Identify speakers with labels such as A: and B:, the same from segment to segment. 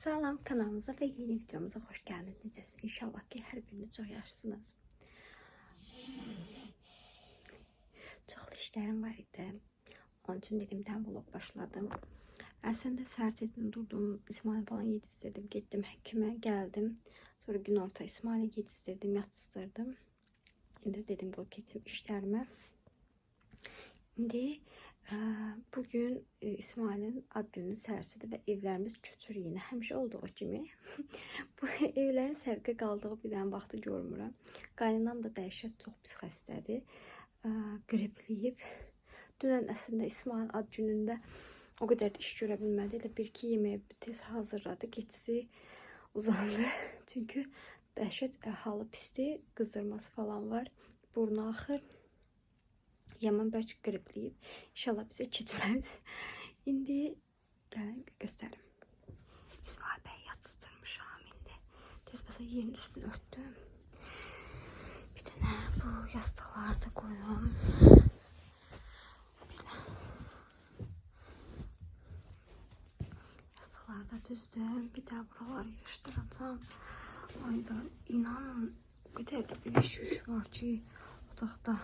A: Salam, kanalımıza ve yeni videomuza hoş geldiniz. İnşallah ki her birini çok yaxşısınız. Çoxlu işlerim var idi. Onun için dedimdən vlog başladım. Əslində səhər tezdən durdum, İsmail falan yedizdirdim, getdim həkimə, gəldim. Sonra gün orta İsmail'i yedizdirdim, yatızdırdım. İndi dedim bu keçim işlerime. İndi bugün İsmail'in ad gününün səhərsidir və evlərimiz köçür yine. Həmişə olduğu kimi. Bu evlərin sərqə qaldığı bir dənə vaxtı görmürəm. Qaynanam da dəhşət çox pis xəstədir. Qripliyib. Dünən əslində İsmail ad günündə o qədər də iş görə bilmədi. Elə bir-iki yeməyi tez hazırladı, getdi, uzandı. Çünki dəhşət halı pisdir, qızdırması falan var. Burnu axır. Yaman bəlkə qripliyib. İnşallah bizə keçməz. İndi gəlin göstərim. İsmail bəy yatızdırmışam indi. Tez bəsə yerin üstünü örtdüm. Bir dənə bu yastıqları da qoyum. Belə. Yastıqları da düzdüm. Bir də buraları yığışdıracağım. Ayda inanın o qədər də bir iş var ki otaqda.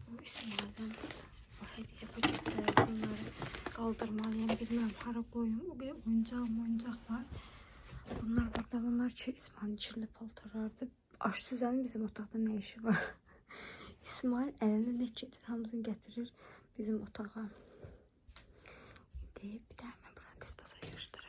A: Bu İsmail'den hediye paketleri, bunları kaldırmalıyım, bilmem para koyum. O kadar oyuncak var. Bunlar burada, bunlar İsmail'in kirli paltarlardı. Aşsüzənin bizim otaqda ne işi var? İsmail əlində ne getir, hamısını getirir bizim otağa. İndi bir də mən buranı tez bazara yığışdırım.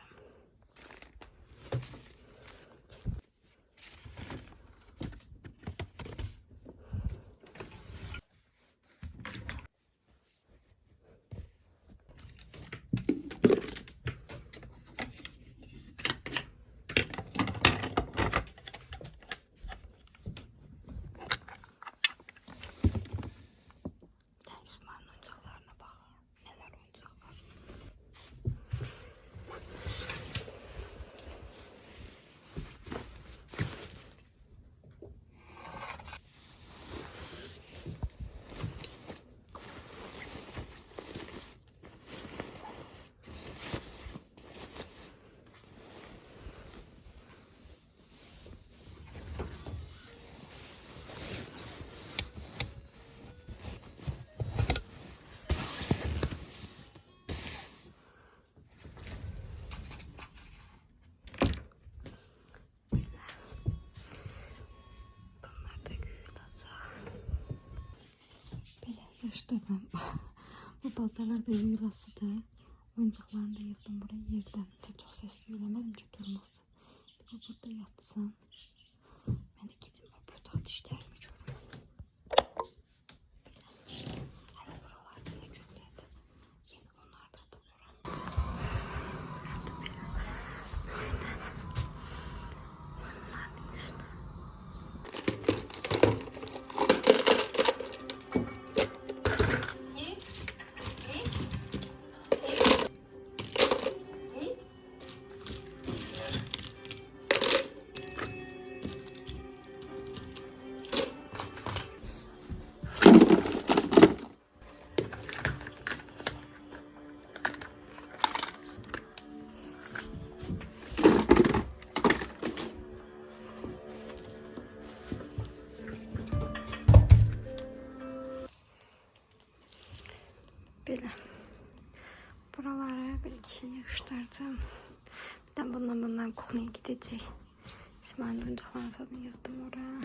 A: İsmail'in oyuncaklarına bak. Neler oyuncak var. Yığışdırdım. Bu paltarlar da yığılasıdır. Oyuncaqlarını da yığdım buraya yerdən. Çox səs söyləmədim ki durmasın. Bu burada yatsın. Mən də gedim bu otaqda işlərimi görüm. Hələ buralarda nə güllədir. Yeni onlarda da bura. Belə. Buraları bir iki yığışdırdım. Bir de bundan kuxnaya gidəcək. İsmail'in oyuncaqlarını zaten yığdım oraya.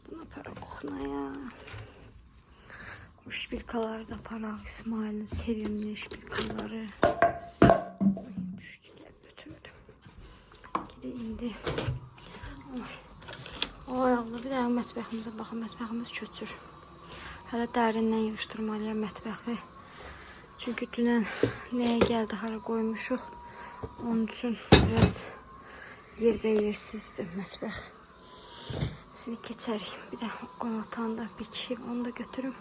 A: Buna para kuxnaya. O şpilkaları da para. İsmail'in sevimli şpilkaları. Düştü, gəlib götürdüm. Gide indi. Oy Allah, bir də mətbəximizə baxın. Mətbəximiz köçür. Hələ dərindən yığışdırmalıyam mətbəxi. Çünki dünən nəyə gəldi, hara qoymuşuq. Onun üçün biraz yerbəyərsizdir mətbəx. Şimdi keçərik. Bir də qonaqdan da bir kişi, onu da götürüm.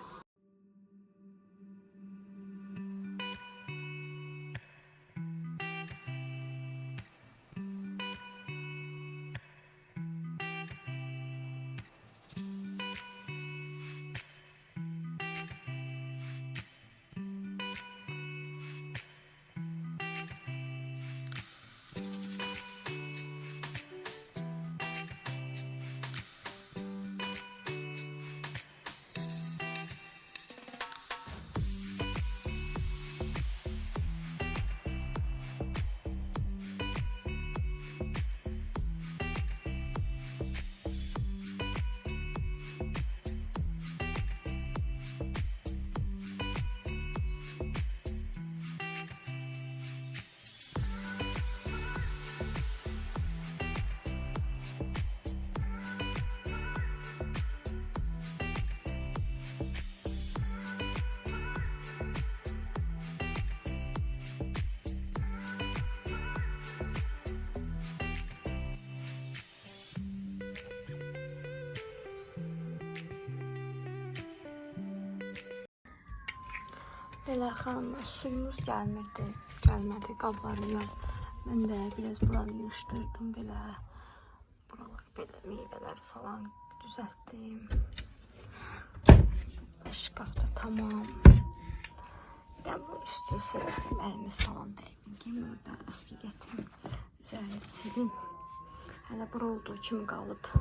A: Belə xanımlar, suyumuz gəlmədi, qabları yuyam. Mən də biraz buranı yığışdırdım belə. Buralar belə meyvələr falan düzəltdim. Şkafda tamam. Ben bunu üstü siledim, elimiz falan değmeyeyim. Burada eski getirin, üzerine silin. Hələ bura olduğu kimi qalıb.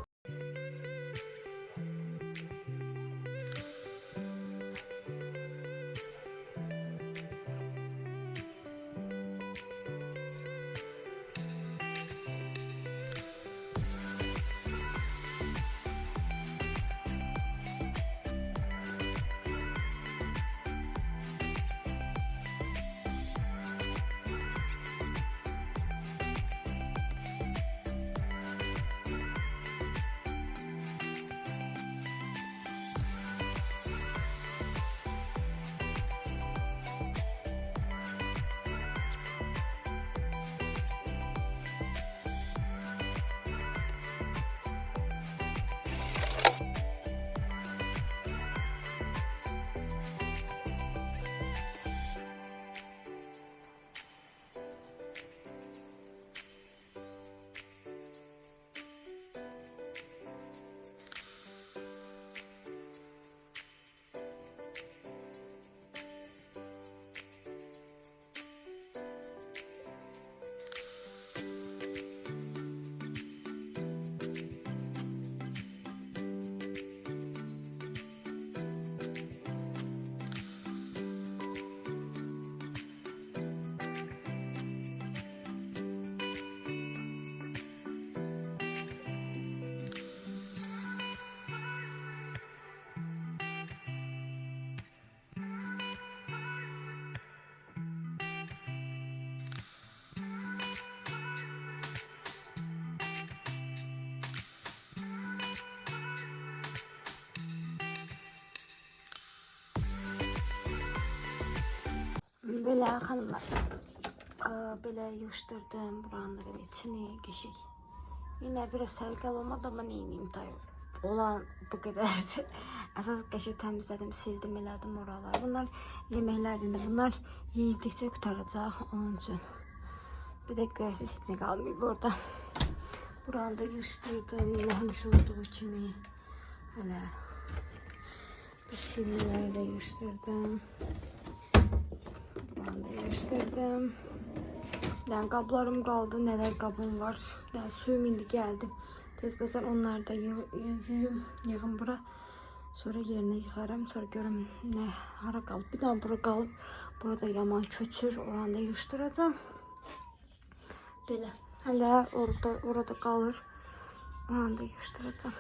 A: Belə xanımlar, belə yığışdırdım, buranı da belə içini geçək. Yine biraz sərgəl olmadı ama neyiniyim tayo. Olan bu qədərdir. Əsas qəşəng təmizlədim, sildim, elədim oraları. Bunlar yeməklərdir. Bunlar yeyildikcə qutaracaq onun üçün. Bir də görürsünüz heç nə qalmayıb orada. Buranı da yığışdırdım, yine həmişə olduğu kimi. Hələ pişirmələri də yığışdırdım. Buranı da yığışdırdım. Yani qablarım qaldı, nələr qabım var. Yani suyum indi gəldi. Tezbəsən onları da yığım bura. Sonra yerine yığarım. Sonra görüm nə hara qalıb. Bir daha bura qalıb. Burada yaman köçür. Oranı da yığışdıracağım. Belə. Hələ orada qalır. Oranı da yığışdıracağım.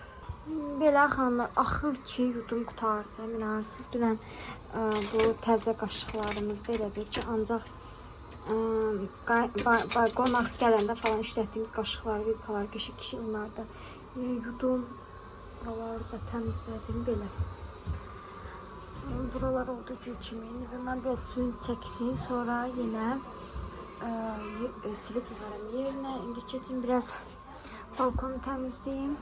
A: Belə xanımlar, axır ki yudum qutardı. Minarsız dünən bu təzə qaşıqlarımızda elə bir ki, ancaq qonaq gələndə falan işlətdiyimiz qaşıqlar, vilkalar, kişi onları da yudum. Buraları da təmizlədim belə. Buralar oldu gül kimi. Bunlar biraz suyun çəksin, sonra yenə silib yığarım yerinə. İndi keçin biraz balkonu təmizləyim.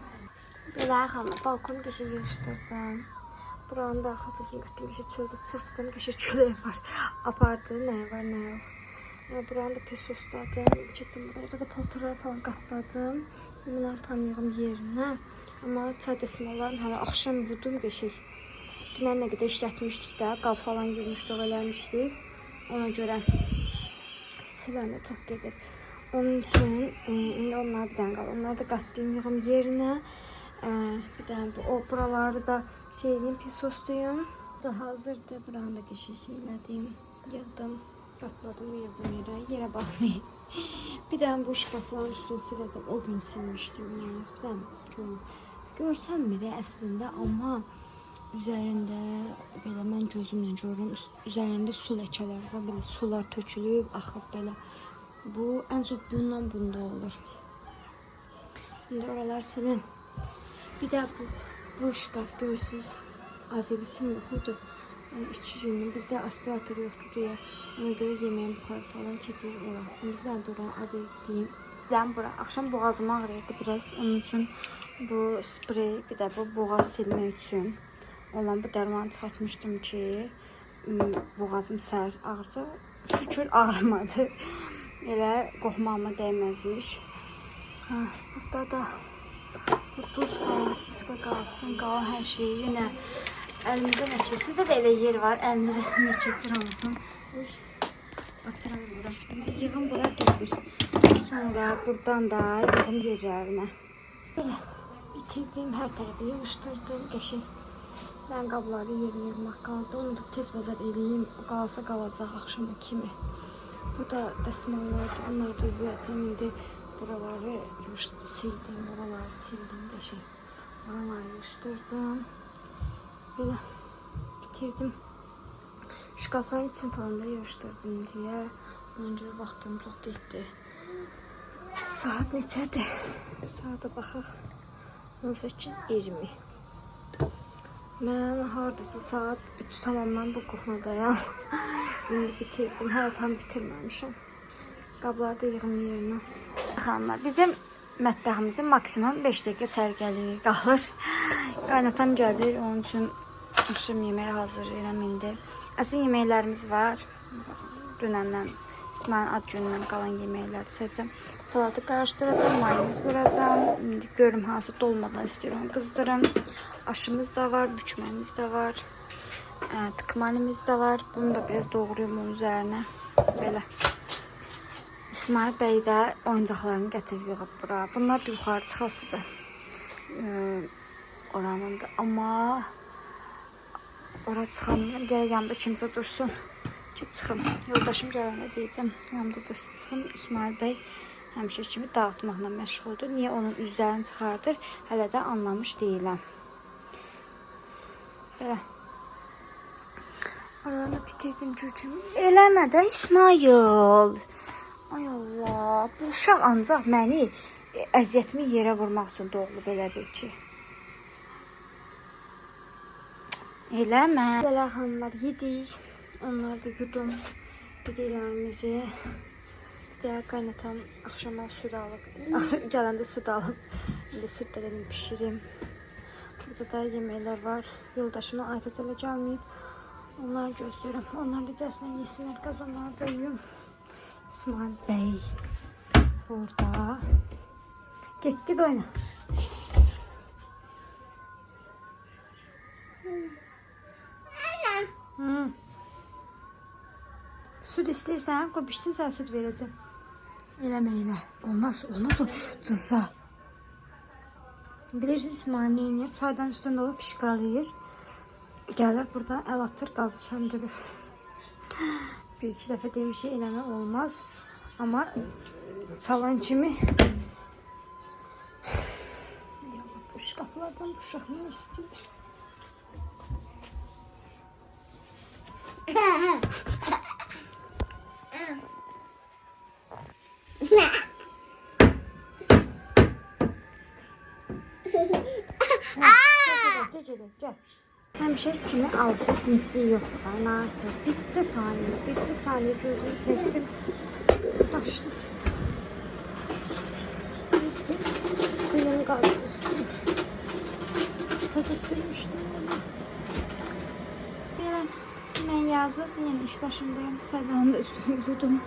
A: Belə xanımlar, balkonu qəşəng yığışdırdım. Buranı da xatasını götürdüm, qəşəng çöldə çırpdım, qəşəng çöləyi var. Apardı, nə var, nə yox. Buranı da pis ustadım. Keçin burada da paltarları falan qatladım. Bunları aparmayım yerinə. Amma çay desmalarını hələ axşam yudum qəşəng. Dünən nə qədər işlətmişdik də, qab falan yığmışdıq, eləmişdik. Ona görə siləndə çox gedir. Onun üçün indi onlar bir dənə qalır. Onları da qatlayım, yığım yerinə. Bir dənə o buraları da şeyliyim, pis ustayım. Bu da hazırdır. Buranı da qəşəng şeylədim, yığdım. Qatladım yerə baxmayın. Bir dənə bu şkafların üstünü siləcəm. O gün silmişdim. Yalnız bir dənə görsənmir əslində, amma üzərində belə mən gözümlə görürüm. Üzərində su ləkələri var. Belə sular tökülüb, axıb belə. Bu ən çox bundan bunda olur. İndi oralar silim. Bir də bu şkaf görürsünüz. Azelitin yoxudur. 2 günlük bizdə aspirator yoxdur deyə. Ona görə yeməyin buxarı falan keçir ora. İndi bir dənə də oranı azelitliyim. Ben bura akşam boğazım ağrıydı biraz. Onun için bu sprey, bir də bu boğaz silmək üçün olan bu dərmanı çıxartmışdım ki, boğazım sərt ağrısa, şükür ağrımadı. Elə qoxmağıma dəyməzmiş. Burada da bu duz falan spiska qalsın, qalan hər şeyi yenə əlimizə nə keçir. Sizdə də elə yer var, əlimizə nə keçir hamısın. Batıram bura. Yığım bura deyil. Sonra buradan da yığım yerlərinə. Belə bitirdim, hər tərəfi yığışdırdım. Qəşəng qabları yerinə yığmaq qaldı. Onu da tez bazar eləyim. Qalsa qalacaq axşama kimi. Bu da dəsmallardır. Onlar da yuyacam. İndi buraları sildim. Oraları sildim. Qəşəng. Oraları yığışdırdım. Belə bitirdim. Şkafların için falan da yığışdırdım deyə. Önce vaxtım çox getdi. Saat neçədir? Saata baxaq. 18:20. Mən hardasa saat 3 tamamdan bu qoxnadayam. İndi bitirdim. Hələ tam bitirməmişəm. Qabları da yığım yerinə. Xanımlar, bizim mətbəximizin maksimum 5 dəqiqə sərgəliyi qalır. Qaynatam gəlir, onun üçün axşam yeməyi hazırlayıram indi. Əslin yeməklərimiz var. Dünəndən, İsmailin ad günündən qalan yeməkləri seçəcəm. Salatı qarışdıracağım, mayonez vuracağım. İndi görüm hansı dolmadan istəyirəm qızdırım. Aşımız da var, bükmemiz de var. Tıkmanimiz de var. Bunu da biraz doğrayım onun üzerine. Belə. İsmail bəy də oyuncaqlarını gətirib yığıb bura. Bunlar da yuxarı çıxasıdır. Oranın da. Amma ora çıxamıram. Gərək yanımda kimsə dursun. Ki çıxım. Yoldaşım gələndə deyəcəm. Yanımda dursun çıxım. İsmail bəy həmişə kimi dağıtmaqla məşğuldur. Niyə onun üzlərini çıxardır? Hələ də anlamış deyiləm. Belə. Oradan bitirdim cücümü. Eləmə də İsmail. Ay Allah. Bu uşaq ancaq məni əziyyətimi yerə vurmaq üçün doğulub elə bil ki. Eləmə. Belə xanımlar yedik. Onları da yudum. Yediklərimizi. Deyək qaynatam. Axşama süd alıb. Gələndə süd alıb. İndi süd də dedim pişirim. Burada da yeməklər var. Yoldaşımla Aytət elə gəlməyib. Onları gözləyirəm. Onlar da gəlsinlər, yesinlər, qazanları da yiyim. İsmail bəy burada. Get oyna. Süd istəyirsən, qoy pişsin, sənə süd verəcəm. Eləmə elə. Olmaz o cızza. Bilirsiniz İsmail ne edir? Çaydan üstünde olup fişkalayır. Gəlir buradan əl atır, qazı söndürür. Bir iki dəfə demişik eləmə olmaz. Amma çalan kimi bu şkaflardan bu uşaq nə istəyir? Gel. Həmişə kimi alsın, dincliyi yoxdur, qaynasız. Bircə saniyə gözünü çəkdim. Daşlı süt. Bircə silim qaldı üstüne. Tadı silmişdim. Mən yazıq, yenə iş başındayım. Çaydanın da üstünü yudum.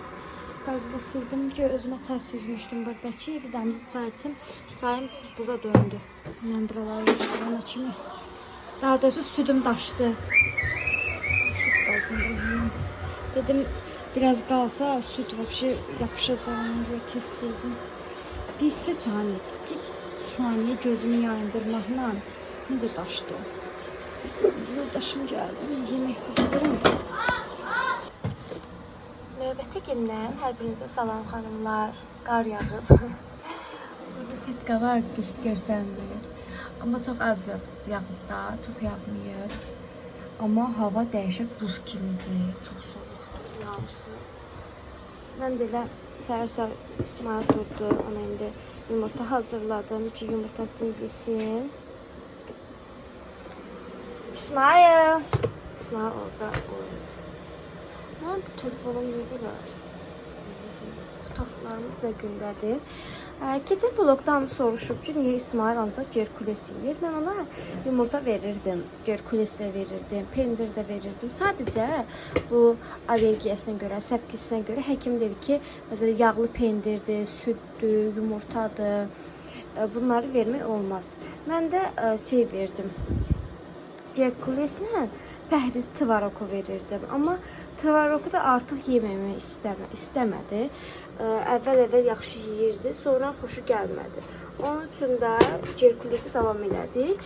A: Qazı da sildim ki, özümə çay süzmüşdüm buradakı. Bir dənizi çay içim. Çayım buza döndü. Mən buraları yaşayan kimi. Daha doğrusu sütüm daşdı. Dedim biraz kalsa süt vəbşi yapışacağını görə tez sildim. Bir saniye gözümü yayındırmaqla necə daşdı o. Yoldaşım gəldi, yemək qızdırım. Növbəti gündən hər birinizə salam xanımlar. Qar yağıb. Burada setka var ki görsənmir. Amma çox az yağıb da, çox yağmıyor. Amma hava dəyişib buz kimidir. Çox soğuqdur, yağmırsız. Mən də elə səhər İsmail durdu. Ona indi yumurta hazırladım ki yumurtasını yesin. İsmail orada oynuyor. Bu telefonum niye böyle? yumurtalarımız nə gündədir. Keçən vlogdan soruşub ki, niyə İsmail ancaq Gerkules yeyir? Mən ona yumurta verirdim, Gerkules də verirdim, pendir də verirdim. Sadəcə bu allergiyasına görə, səpkisinə görə həkim dedi ki, məsələn yağlı pendirdir, süddür, yumurtadır. Bunları vermək olmaz. Mən də şey verdim. Gerkuleslə pəhriz Tvaroku verirdim. Amma Tvaroku da artıq yeməmək istəmədi. Əvvəl yaxşı yeyirdi, sonra xoşu gəlmədi. Onun üçün də Gerkulesi davam elədi.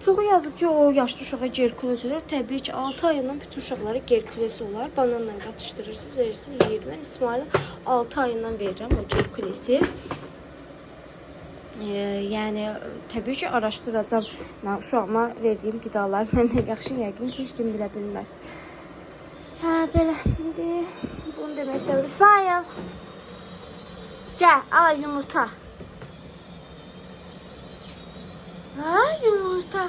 A: Çoxu yazıb ki, o yaşlı uşağa Gerkules olur. Təbii ki, 6 ayından bütün uşaqlara Gerkules olar. Bananla qatışdırırsınız, verirsiniz, yeyir. Mən İsmail'e 6 ayından verirəm o Gerkulesi. Yəni təbii ki, araşdıracağam. Mən uşağıma verdiyim qidalar məndən yaxşı yəqin ki, heç kim bilə bilməz. Belə, indi bunu demək istədim. İsmail, gəl, al yumurta. Yumurta.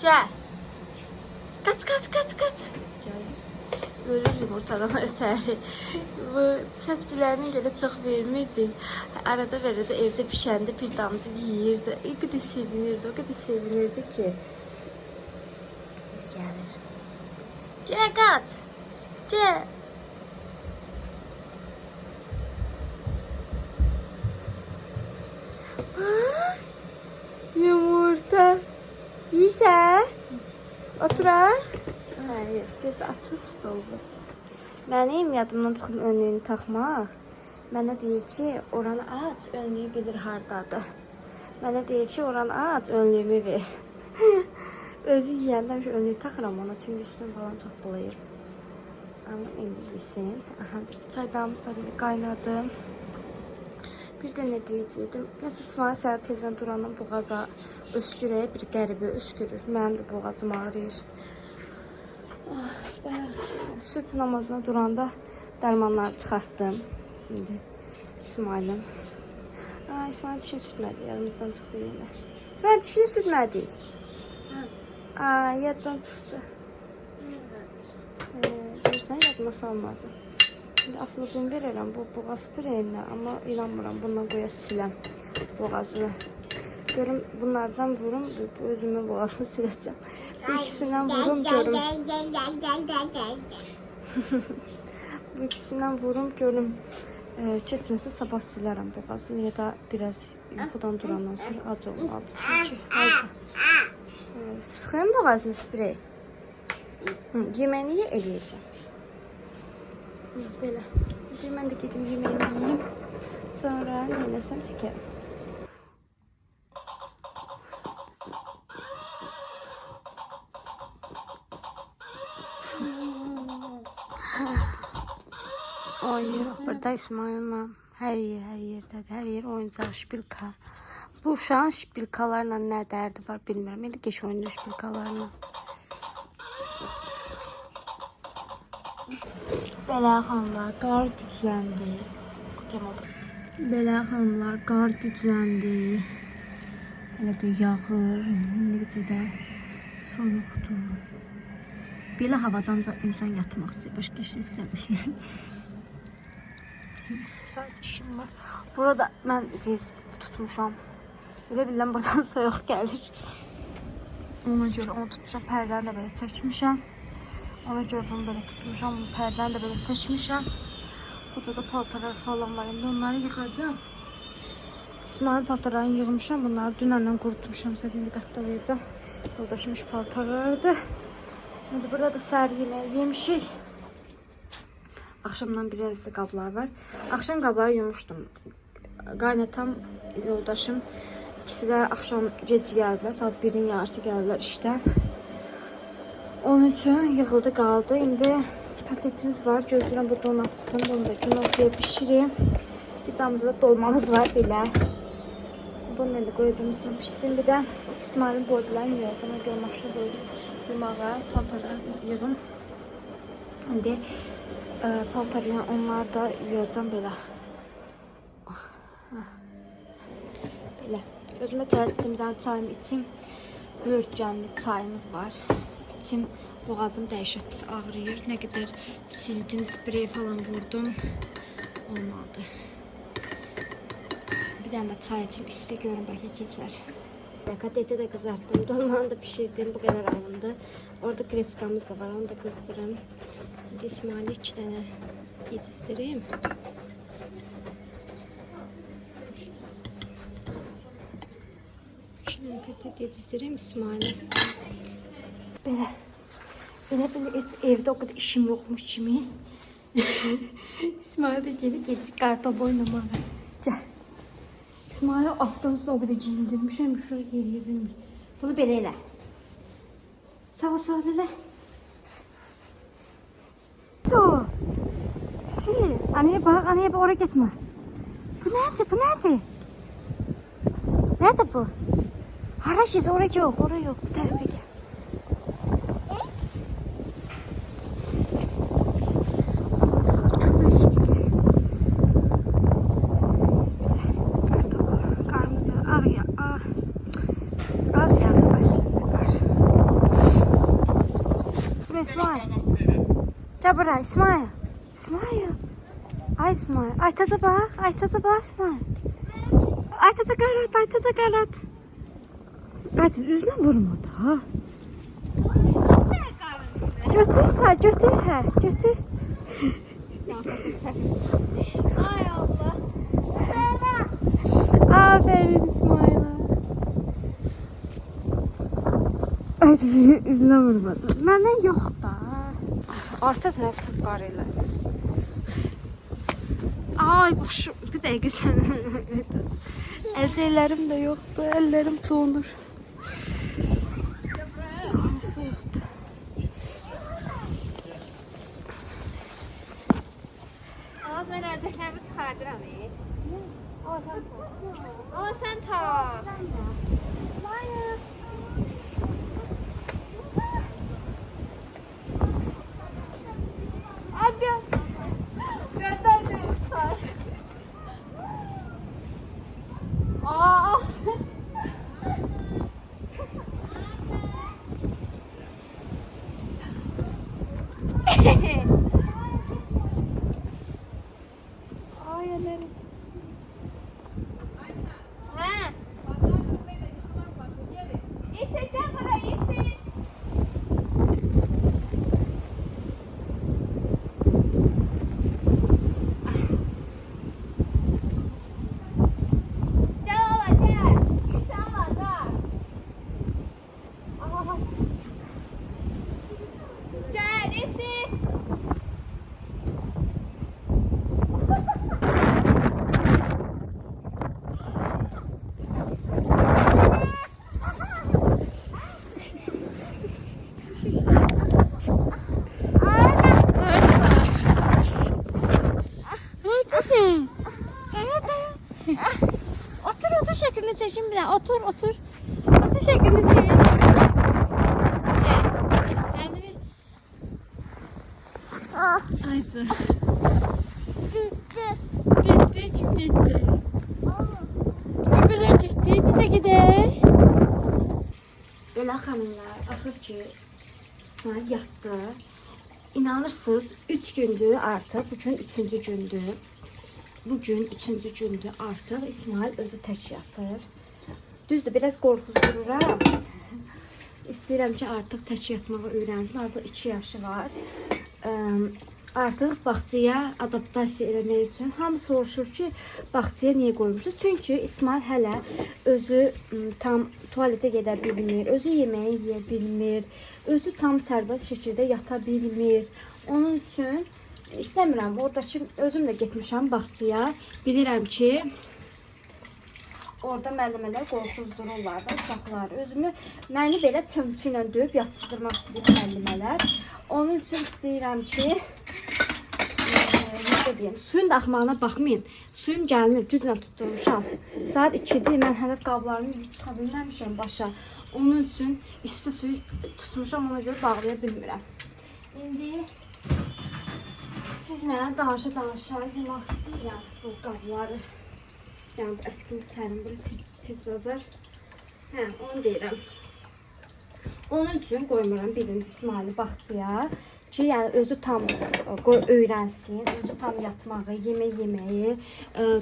A: Gəl. Kaç. Gəl. Ölür yumurtadan ötəri. Bu səpçilərinin görə çox vermirdi. Arada verədə evdə pişəndə bir damcı yeyirdi. O qədər sevinirdi ki. Gəlir. Gəl qaç. Gəl. Yumurta. Yiysən? Oturaq. Hayır, biraz açıq stoldu. Mənim yadımdan çıxıb önlüyünü taxmaq. Mənə deyir ki, oranı aç, önlüyü bilir hardadır. Mənə deyir ki, oranı aç, önlüyümü ver. Özü yiyəndə həmişə önlüyü taxıram ona, çünki üstünü falan çox bulayır. Amma indi yesin. Aha, çaydanımı qaynadım. Bir də nə deyəcəkdim? Yox, İsmail səhər tezdən duranın boğaza öskürəyə bir qəribə öskürür. Mənim də boğazım ağrıyır. Sübh namazına duranda dərmanları çıxartdım. İndi İsmail'in. İsmail dişini sürtmədi. Yanımızdan çıxdı yenə. İsmail dişini sürtmədi. Yaddan çıxdı. Görürsən, yadıma salmadım. Şimdi aflodin verirəm bu boğaz spreyinlə, amma inanmıram bundan qoya siləm boğazını. Görüm bunlardan vurum, özümün boğazını siləcəm. Bu ikisindən vurum görüm. Bu ikisindən vurum görüm. Keçməsə sabah silərəm boğazını ya da biraz yuxudan durandan sonra ac olmalı. Sıxayım boğazını sprey. Yeməyini eləyəcəm. Belə. Mən də gedim yeməyimi yiyeyim. Sonra neyləsəm çəkərəm. Oynuyor. Burada İsmail'la her yerdədir. Hər yer oyuncaq, şpilka. Bu uşağın şpilkalarla nə dərdi var bilmirəm. Elə geç oynuyor şpilkalarla. Belə xanımlar, qar gücləndi. Belə xanımlar, qar gücləndi. Hələ də yağır. Necə də soyuqdur. Belə havada ancaq insan yatmaq istəyir. Başqa şey istəmir. Sadəcə işim var. Burada mən tutmuşam. Elə bilirəm buradan soyuq gəlir. Ona görə onu tutmuşam. Pərdəni də belə çəkmişəm. Ona görə bunu belə tutmuşam. Pərdəni də belə çəkmişəm. Burada da paltarlar falan var. İndi onları yıxacağım. İsmail paltarlarını yığmışam. Bunları dünəndən qurutmuşam. Sadəcə indi qatdalayacağım. Yoldaşım paltarlardı. İndi burada da səhər yeməyi yemişik. Akşamdan biraz da qablar var. Akşam qabları yumuşdum. Qaynatam, yoldaşım ikisi də akşam gec gəldilər. Saat 1-in yarısı gəldilər işdən. Onun üçün yığıldı qaldı. İndi kotletimiz var. Gözləyirəm bu donatsın. Bunu da günortaya pişireyim. Bir damızda dolmamız var belə. Bunu da qoyacağım üstüne pişsin. Bir də İsmail'in boydularını yiyəcəm. Ona görə maşına qoydum. Yumağa, paltara yığım. İndi paltarla onları da yiyəcəm belə. Belə. Özümə çay içdim, bir dənə çayımı içim. Böğürtlenli çayımız var. İçim. Boğazım dəhşət pis ağrıyır. Nə qədər sildim, sprey falan vurdum. Olmadı. Bir dənə də çay içim, isti görün bəlkə keçər. Kateti de kızarttım, dolmanı da pişirdim, bu kadar alındı. Orada greçkamız da var, onu da kızdırım. Şimdi İsmail'e 2 tane yetiştireyim. Şimdi katet yetiştireyim İsmail'e. Böyle evde o kadar işim yokmuş kimi. İsmail de gelip kartopu oynamağa. Gel. İsmail'i altdan üstüne o kadar giyindirmişim, şuraya geriye bilmir. Bunu belə elə. Sağ elə. So. Anaya bak, oraya gitme. Bu nədir? Nədir bu? Hara şeysə, oraya yok. Bu tərəfə gəl. İsmail. Gel buraya İsmail. Ay İsmail. Ay taza bak İsmail. Ay taza kanat. Ay üzüne vurmadı ha. Götür.
B: Ay Allah.
A: Aferin İsmail'e. Ay üzüne vurmadı. Məndən yox da. Arta tərəf çox qar elə. Ay başım. Bir dəqiqə sən. Əlcəklərim də yoxdur. Əllərim donur. Ay soğukdur.
B: Az ben əlcəklərimi çıxardıram. Aa sen ta. İsmail. Hadi. Gönderdim çıkar. Aa. Ay ellerim. Ha. İyi gel buraya iyi.
A: Otur şeklini çekin bile. Otur. Otur şeklini çekin. Gel. Nerede bir? Haydi. Gitti. Kim gitti? Öbürler gitti. Bize gidelim. Belə xanımlar, axır ki saat yatdı. İnanırsınız 3 gündür artıq. Bugün 3-cü gündür. Bugün 3-cü gündür artıq. İsmail özü tək yatır. Düzdür, biraz qorxuzdururam. İstəyirəm ki artıq tək yatmağı öyrənsin. Artıq 2 yaşı var. Artıq bağçaya adaptasiya eləmək üçün hamı soruşur ki, bağçaya niyə qoymuşsunuz? Çünki İsmail hələ özü tam tualetə gedə bilmir, özü yeməyi yeyə bilmir, özü tam sərbəst şəkildə yata bilmir. Onun üçün istəmirəm. Oradakı özüm də getmişəm bağçaya. Bilirəm ki, orada müəllimələr qorxuzdururlar da uşaqları. Özümü məni belə çömçü ilə döyüb yatızdırmaq istəyir müəllimələr. Onun üçün istəyirəm ki, suyun da axmağına baxmayın. Suyun gəlinir, güclə tutturmuşam. Saat 2-dir, mən hələ qablarımı tuta bilməmişəm başa. Onun üçün isti suyu tutmuşam, ona görə bağlaya bilmirəm. İndi sizlə danışa yemək istəyirəm bu qabları. Yəni bu əskini sərin, bunu tez bazar. Hə, onu deyirəm. Onun üçün qoymuram birinci İsmaili bağçaya ki, yəni özü tam öyrənsin, özü tam yatmağı, yemək yeməyi,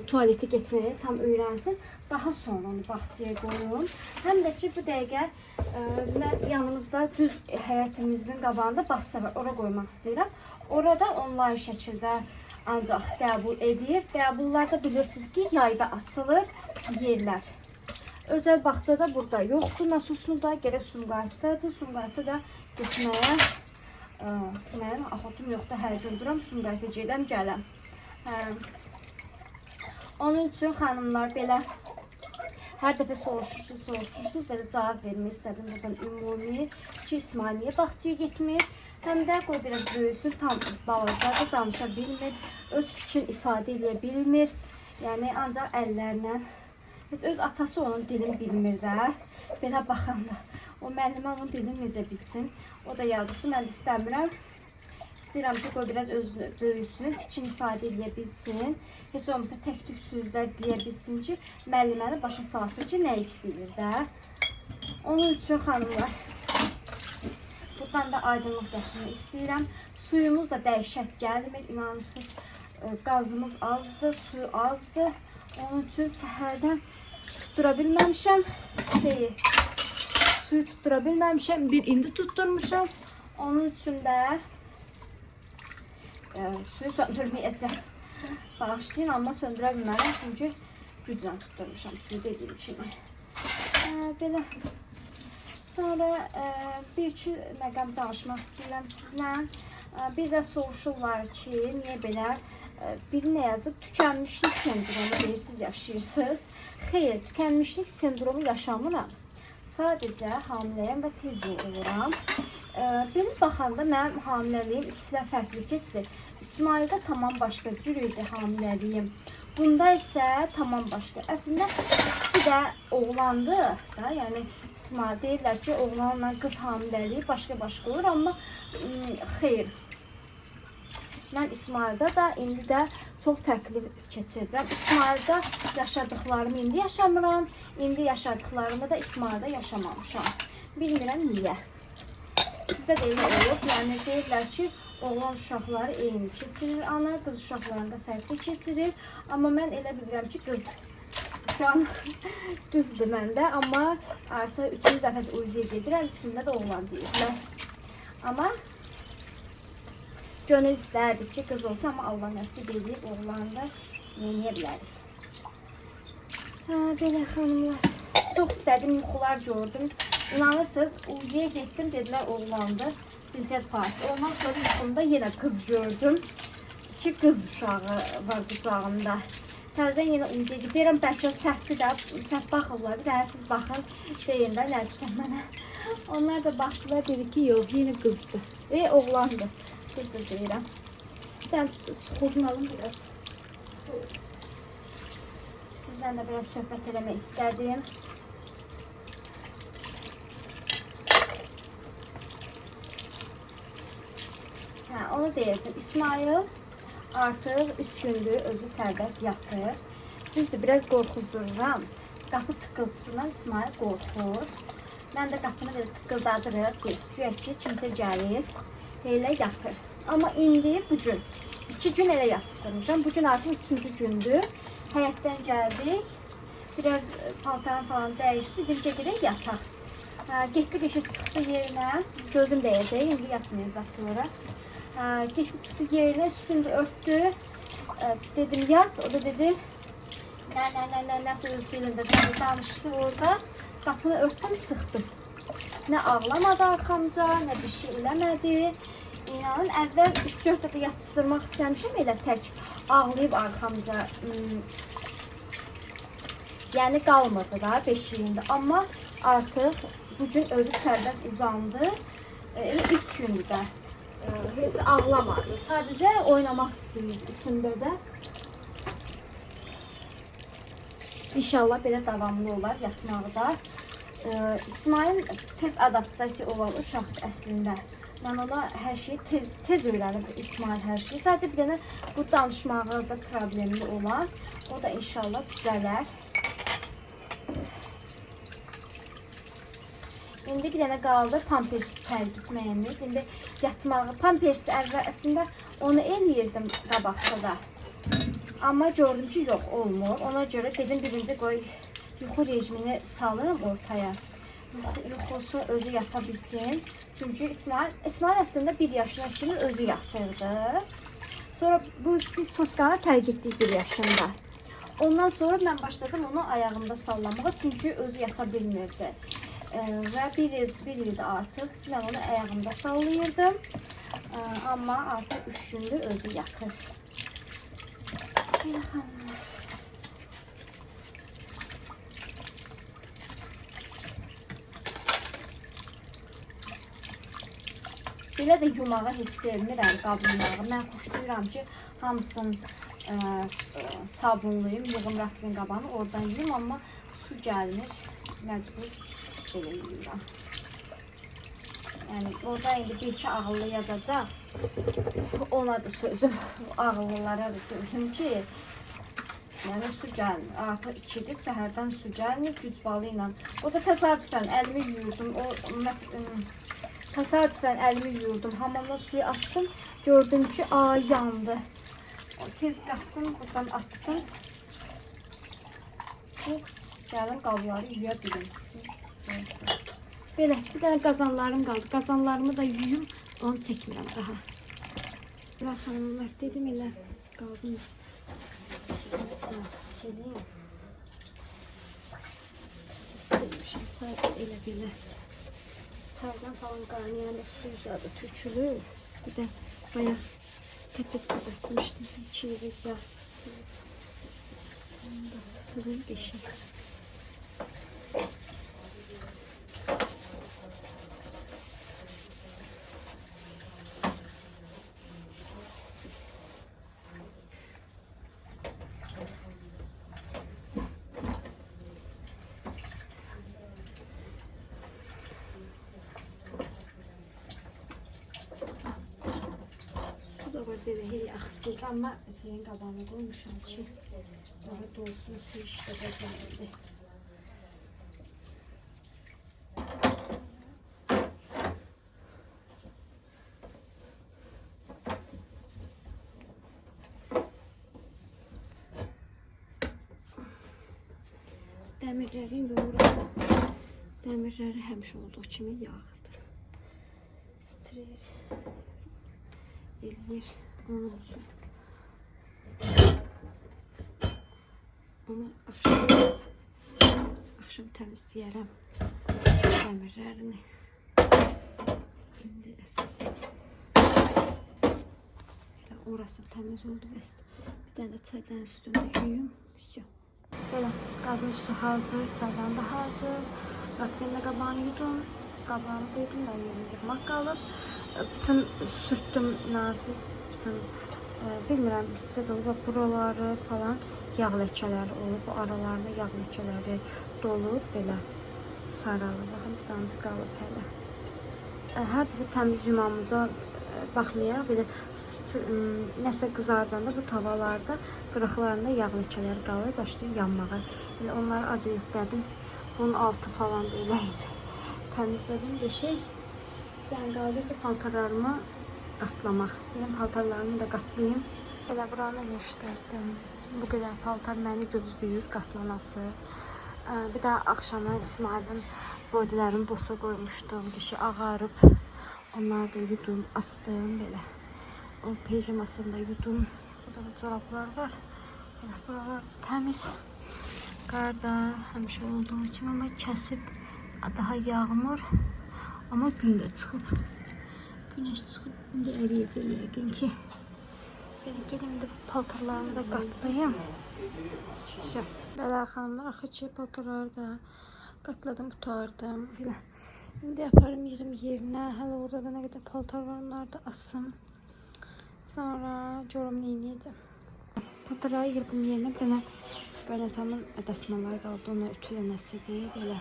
A: tualete getməyi tam öyrənsin. Daha sonra onu bağçaya qoyun. Həm də ki, bu dəqiqə mən yanımızda düz həyətimizin qabağında bağça var. Ora qoymaq istəyirəm. Orada onlayn şəkildə ancaq qəbul edir. Qəbullarda bilirsiniz ki, yayda açılır yerlər. Özel bağçada burada yoxdur. Nasuslu da gərək Sumqayıtdadır. Sumqayıtda da getməyə mənim axotum yoxdur. Hər gün duram Sumqayıta gedəm, gələm. Onun üçün xanımlar belə hər dəfə soruşursunuz və də cavab vermək istədim. Buradan ümumi ki, İsmail niyə bağçaya getmir? Həm də qoy biraz böyüsün, tam balacadır, danışa bilmir, öz fikrini ifadə edə bilmir. Yəni ancaq əllərlə. Heç öz atası onun dilini bilmir də. Belə baxanda o müəllimə onun dilini necə bilsin? O da yazıqdır. Mən də istəmirəm. İstəyirəm ki, qoy biraz özünü böyüsün, fikrini ifadə edə bilsin. Heç olmasa tək-tük sözlər deyə bilsin ki, müəlliməni başa salsın ki, nə istəyir də. Onun üçün xanımlar, buradan da aydınlıq gətirmək istəyirəm. Suyumuz da dəhşət gəlmir, inanırsınız. Qazımız azdır, suyu azdır. Onun üçün səhərdən tuttura bilməmişəm suyu tuttura bilməmişəm. Bir indi tutturmuşam. Onun üçün də suyu söndürməyəcəm. Bağışlayın, amma söndürə bilmərəm. Çünki güclə tutturmuşam suyu dediyim kimi. Belə. Sonra bir-iki məqam danışmaq istəyirəm sizlə. Bir də soruşurlar ki, niyə belə birine yazıb tükənmişlik sendromu deyirsiniz, yaşayırsınız. Xeyr, tükənmişlik sendromu yaşamıram. Sadəcə hamiləyəm və tez oluram. Belə baxanda mənim hamiləliyim ikisi də fərqli keçdi. İsmaildə tamam başqa cür idi hamiləliyim. Bunda isə tamam başqa. Əslində ikisi də oğlandı da, yəni İsmail deyirlər ki, oğlanla qız hamiləliyi başqa-başqa olur, amma xeyr. Mən İsmaildə də indi də çox fərqli keçirdirəm. İsmaildə yaşadıklarımı indi yaşamıram. İndi yaşadıklarımı da İsmaildə yaşamamışam. Bilmirəm niyə. Sizə də elə olub. Yəni deyirlər ki, oğlan uşaqları eyni keçirir ana, qız uşaqlarında fərqli keçirir. Amma mən elə bilirəm ki, qız şu an qızdır məndə. Amma artıq 3-cü dəfə uziyə gedirəm. 3-cündə də oğlan deyirlər. Amma gönül istərdik ki, qız olsa, amma Allah nəsib edib, oğlanı da yeyə bilərik. Belə xanımlar, çox istədim, yuxular gördüm. İnanırsınız, uziyə getdim, dedilər oğlandı, cinsiyyət partisi. Ondan sonra yuxumda yenə qız gördüm. 2 qız uşağı var qucağımda. Təzədən yenə uziyə gedirəm, bəlkə səhvdir də, səhv baxırlar, bir dənə siz baxın, deyin də, nədirsən mənə. Onlar da baxdılar, dedi ki, yox, yenə qızdır, oğlandır. Qızdır deyirəm. Sən sıxıldın biraz. Sizdən də biraz söhbət eləmək istədim. Onu deyirdim. İsmail artıq 3 gündür özü sərbəst yatır. Düzdür, biraz qorxuzdururam. Qapı tıqqıltısından İsmail qorxur. Mən də qapını belə tıqqıldadırıq. Güya ki, kimsə gəlir. Elə yatır. Amma indi bugün 2 gün elə yatsıdırmışam. Bugün artıq 3-cü gündür. Həyətdən gəldik. Biraz paltarım falan dəyişdi. Dedim ki, gedək yataq. Getdik, eşi çıxdı yerinə. Gözüm dəyəcək. İndi yatmayacaq sonra. Getdi çıxdı yerinə. Üstünü örtdü. Dedim yat. O da dedi nəsə öz dilində danışdı orada. Qapını örtdüm, çıxdım. Nə ağlamadı arxamca, nə bir şey eləmədi. İnanın, əvvəl 3-4 dəfə yatızdırmaq istəmişəm, elə tək ağlayıb arxamca. Yəni qalmadı da beşiyində. Amma artıq bugün özü sərbəst uzandı. Elə 3 gündür də heç ağlamadı. Sadəcə oynamaq istəyirdi üçündə də. İnşallah belə davamlı olar yatmaqda. İsmail tez adaptasiya olan uşaqdır əslində. Mən ona hər şeyi tez öyrənib İsmail hər şeyi. Sadəcə bir dənə bu danışmağında problemli olan. O da inşallah düzələr. İndi bir dənə qaldı pampers tərgitməyimiz. İndi yatmağı, pampers əvvəlində onu eləyirdim qabaqda da. Amma gördüm ki, yox, olmur. Ona görə dedim birinci qoy yuxu rejimini salım ortaya. Yuxusu özü yata bilsin. Çünki İsmail əslində 1 yaşına kimi özü yatırdı. Sonra biz Soskanı tərk etdik 1 yaşında. Ondan sonra mən başladım onu ayağımda sallamağa. Çünki özü yata bilmirdi. Və bir ildir artıq ki, mən onu ayağımda sallayırdım. Amma artıq 3 gündür özü yatır. Belə xanımlar. Belə də yumağı heç sevmirəm qabınları. Mən xoşlayıram ki, hamısını sabunlayım, yığım rəfrin qabanı, oradan yiyim, amma su gəlmir, məcbur belə yiyirəm. Yəni, orada indi bir-iki ağıllı yazacaq, ona da sözüm, ağıllılara da sözüm ki, yəni su gəlmir, artıq 2-dir, səhərdən su gəlmir, güc balı ilə. O da təsadüfən əlimi yuyurdum, təsadüfən əlimi yuyurdum, hamamda suyu açdım, gördüm ki, yandı. Tez qaçdım, buradan açdım. Gəlim qabları yuya bilim. Belə, bir dənə qazanlarım qaldı. Qazanlarımı da yuyum, onu çəkmirəm daha. Belə xanımlar, dedim elə qazın sileyim. Silmişim, sadəcə elə belə. Çaydan falan qaynayanda su uzadı, tökülür. Bir də bayaq tepek düzeltmiştim. İçeri yağ silip. Onu da sileyim geçeyim. Deveyi axıtdık, amma senin qabağına qoymuşam ki, orada dolsun, su işdə bəcərdi. Dəmirləri yoğuram. Dəmirləri həmişə olduğu kimi yağdır. Strir eləyir. Onun üçün onu axşam təmizləyərəm dəmirlərini. İndi əsas elə orası təmiz oldu bəs. Bir dənə çaydan üstündə yuyum. Belə qazın üstü hazır, çaydan da hazır. Raffinlə qabağını yudum. Qabağını da yudum da yerini yığmaq qalıb. Bütün sürtdüm naziz. Bilmirəm, sizdə də olub, buraları falan yağ ləkələri olub, bu aralarında yağ ləkələri dolub, belə saralıb. Baxın, bir tanecik qalıb hələ. Hər dəfə təmiz yumamıza baxmayaraq, belə nəsə qızardanda bu tavalarda, qırıqlarında yağ ləkələri qalır, başlayır yanmağa. Belə onları az etlədim, bunun altı falan da elə idi. Təmizlədim də ben qalırdı paltarlarımı qatlamaq. Deyim, paltarlarımı da qatlayayım. Belə buranı göstərdim. Bu qədər paltar məni gözləyir, qatlanası. Bir də axşama İsmail'in bodylərini bosa qoymuşdum. Kişi ağarıb. Onları da yudum, astım belə. O pijamasını da yudum. Burada da çoraplar var. Belə buralar təmiz. Qar da həmişə olduğu kimi, amma kəsib daha yağmur. Amma gün də çıxıb. Güneş çıxıb, indi əriyəcək yəqin ki. Belə gedim də paltarlarımı da qatlayayım. Belə xanımlar, axı ki paltarları da qatladım, qutardım. Belə. İndi yaparım, yığım yerinə. Hələ orada da nə qədər paltar var, onları da asım. Sonra görüm neyniyəcəm. Paltarları yığım yerinə, bir dənə qaynatamın dəsmalları qaldı, ona ütülənəsidir. Belə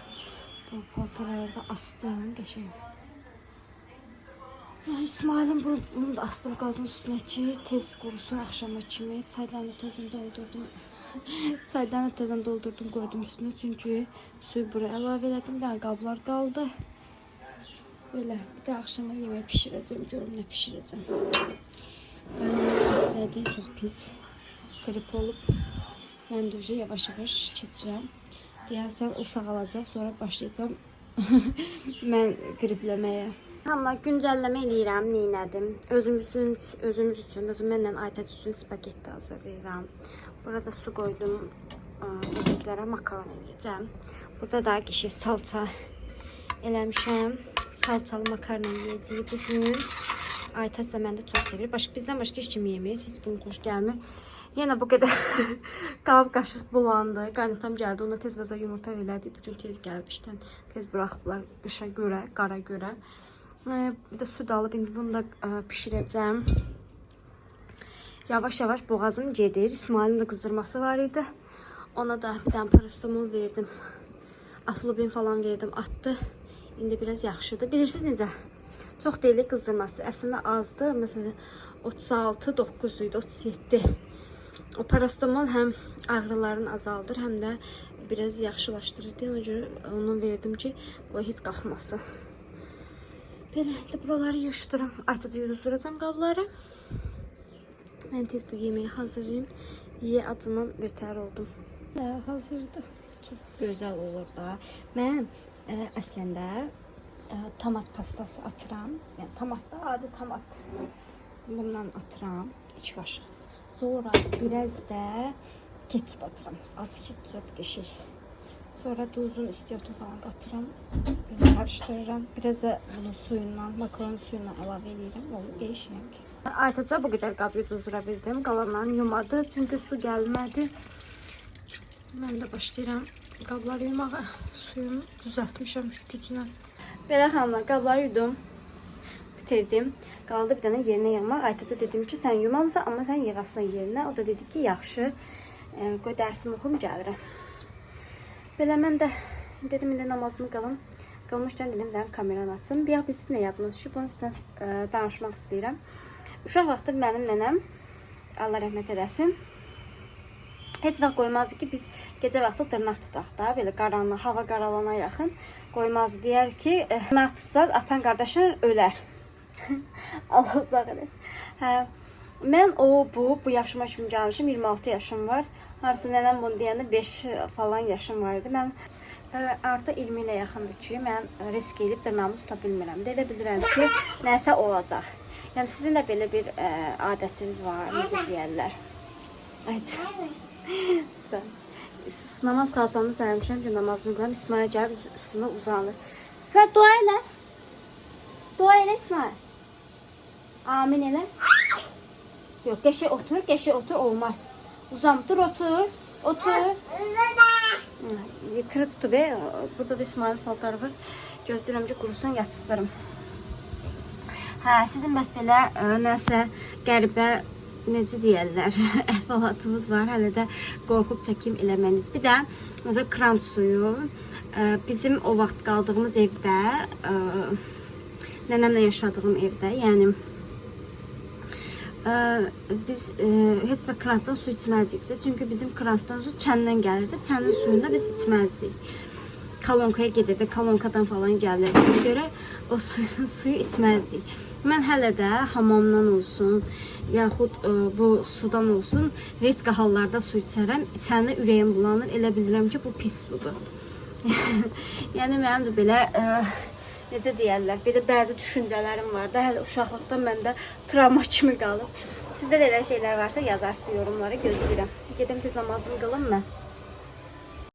A: bu paltarları da astım, qəşəng. İsmail'in bunu da astım qazın üstünə ki, tez qurusun axşama kimi. Çaydanı tezən doldurdum. Çaydanı tezən doldurdum, qoydum üstünə. Çünki suyu buraya əlavə elədim. Bir dənə qablar qaldı. Böyle bir de akşama yemek pişireceğim. Görüm ne pişireceğim. Qaynanam istədi, çox pis. Grip olub. Mən də yavaş-yavaş keçirəm. Deyərsən o sağalacaq, sonra başlayacağım mən gripləməyə. Amma güncəlləmə eləyirəm, neynədim. Özümüz üçün, mənlə Aytəc üçün spagetti hazırlayıram. Burada su qoydum. Bebəklərə makaron eləyəcəm. Burada da kişi salça eləmişəm. Salçalı makaron eləyəcəyik bugün. Aytəc də mən də çox sevir. Bizdən başqa heç kim yemir, heç kim xoş gəlmir. Yenə bu qədər qab qaşıq bulandı. Qaynatam gəldi, ona tez vaza yumurta verdi. Bugün tez gəlmişdən tez buraxıblar qışa görə, qara görə. Bir də su da alıb, indi bunu da pişirəcəm. Yavaş-yavaş boğazım gedir. İsmailin də qızdırması var idi. Ona da bir dənə paracetamol verdim. Aflobin falan verdim, atdı. İndi biraz yaxşıdır. Bilirsiniz necə? Çox deyil qızdırması. Əslində azdı. Məsələn 36, 9 idi, 37. O paracetamol həm ağrılarını azaldır, həm də biraz yaxşılaşdırır. Ona görə onu verdim ki, qoy heç qalxmasın. Belə indi buraları yığışdırım. Aytəcə yuzduracağam qabları. Mən tez bu yemeği hazırlayayım. Ye adından birtəhər oldum. Hazırdır. Çox gözəl olur da. Mən əslində tomat pastası atıram. Yəni tomat da adi tomat. Bundan atıram 2 qaşıq. Sonra biraz da ketçup atıram. Az ketçup geçik. Sonra duzun istiyordu falan atıram. Böyle karıştırıram. Biraz da bunun suyundan, makaron suyundan əlavə edirəm. Olur değişik. Aytəcə bu qədər qab yuzdura bildim. Qalanlarını yumadı. Çünkü su gəlmədi. Mən də başlayıram qabları yumağa. Suyunu düzəltmişəm şu gücünə. Belə xanımlar, qabları yudum. Bitirdim. Qaldı bir dənə yerinə yığmaq. Aytəcə dedim ki, sən yumamısan, amma sən yığasın yerinə. O da dedi ki, yaxşı. Qoy dərsimi oxum gəlirəm. Belə mən də dedim, indi namazımı qalım. Qalmışdan dedim, bir kameranı açım. Bir biz sizinlə yadınız düşüb, onu sizdən danışmaq istəyirəm. Uşaq vaxtı mənim nənəm, Allah rəhmət eləsin, heç vaxt qoymazdı ki, biz gecə vaxtı dırnaq tutaq da, belə qaranlıq, hava qaralana yaxın qoymazdı. Deyər ki, dırnaq tutsa, atan qardaşın ölər. Allah uzaq eləsin. Hə, mən bu yaşıma kimi gəlmişim, 26 yaşım var. Harısı nənəm bunu deyəndə 5 falan yaşım var idi. Mən artıq 20 ilə yaxındır ki, mən risk edib dırnağımı tuta bilmirəm. Deyə bilirəm ki, nəsə olacaq. Yəni sizin də belə bir adətiniz var, necə deyərlər. Evet. Namaz qalacağımı sərmişəm ki, namazımı qılam. İsmail gəlib üstümə uzanır. İsmail dua elə. Dua elə İsmail. Amin elə. Yok, geçe otur olmaz. Uzan, dur otur. Otur. Tırı tutu be. Burada da İsmail paltarı var. Gözləyirəm ki, qurusun yatıslarım. Hə, sizin bəs belə nəsə qəribə, necə deyərlər, əhvalatımız var. Hələ də qorxub çəkim eləməniz. Bir də mesela kran suyu. Bizim o vaxt qaldığımız evdə, nənəmlə yaşadığım evdə, yəni biz heç bir krandan su içməzdik. Çünkü bizim krandan su çəndən gəlirdi. Çənin suyunda biz içməzdik. Kalonkaya gedirdi, kalonkadan falan gəlirdi. Ona görə o suyu içməzdik. Mən hələ də hamamdan olsun, yaxud bu sudan olsun, risk hallarda su içərəm. İçəndə ürəyim bulanır, elə bilirəm ki, bu pis sudur. Yəni mənim də belə necə deyərlər, belə bəzi düşüncələrim var da, hələ uşaqlıqdan məndə travma kimi qalıb. Sizdə də elə şeylər varsa yazarsınız yorumlara, gözləyirəm. Gedim tez namazımı qılım mən.